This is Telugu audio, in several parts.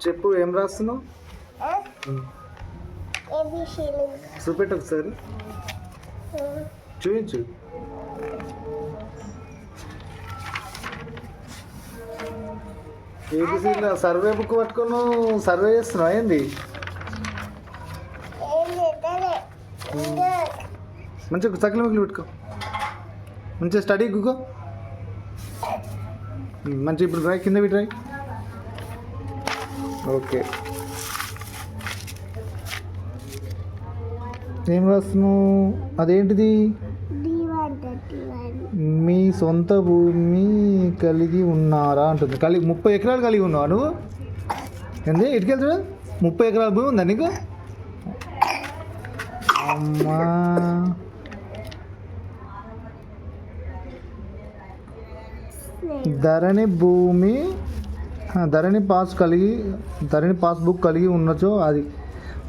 చెప్పు, ఏం రాస్తున్నావు? చూపెట్టు ఒకసారి, చూపించు. ఏబిసిలో సర్వే బుక్ పట్టుకొని సర్వే చేస్తున్నావు ఏంది? మంచిగా చక్కలు ముక్కలు పెట్టుకో, మంచిగా స్టడీ కూకో. మంచిగా ఇప్పుడు డ్రై కింద డ్రై. ఓకే, ఏం రాస్తున్నావు? అదేంటిది? మీ సొంత భూమి కలిగి ఉన్నారా అంటుంది. 30 ఎకరాలు కలిగి ఉన్నావా నువ్వు? ఏంది ఇటుకెళ్తాడు? 30 ఎకరాల భూమి ఉందా నీకు? అమ్మా, ధరణి భూమి, ధరణి పాస్బుక్ కలిగి ఉన్నచో అది.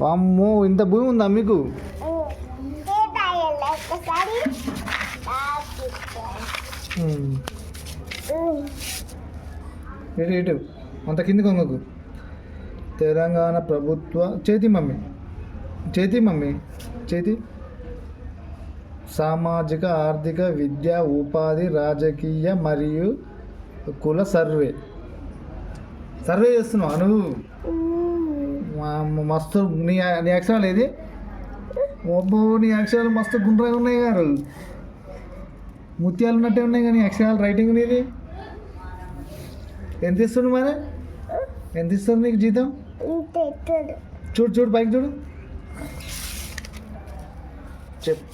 అమ్మో, ఇంత భూమి ఉందా మీకు? ఇటు అంత కింది కొంగకు. తెలంగాణ ప్రభుత్వ చేతి సామాజిక ఆర్థిక విద్యా ఉపాధి రాజకీయ మరియు కుల సర్వే చేస్తున్నావు నువ్వు? మస్తు నీ అక్షరాలు ఏది? ఒబ్బో, నీ అక్షరాలు మస్తు గుండ్రగా ఉన్నాయి గారు, ముత్యాలు ఉన్నట్టే ఉన్నాయి కానీ అక్షరాలు రైటింగ్ నీది. ఎంత ఇస్తుంది మరి? ఎంత ఇస్తుంది నీకు జీతం? చూడు పైకి చూడు, చెప్పు.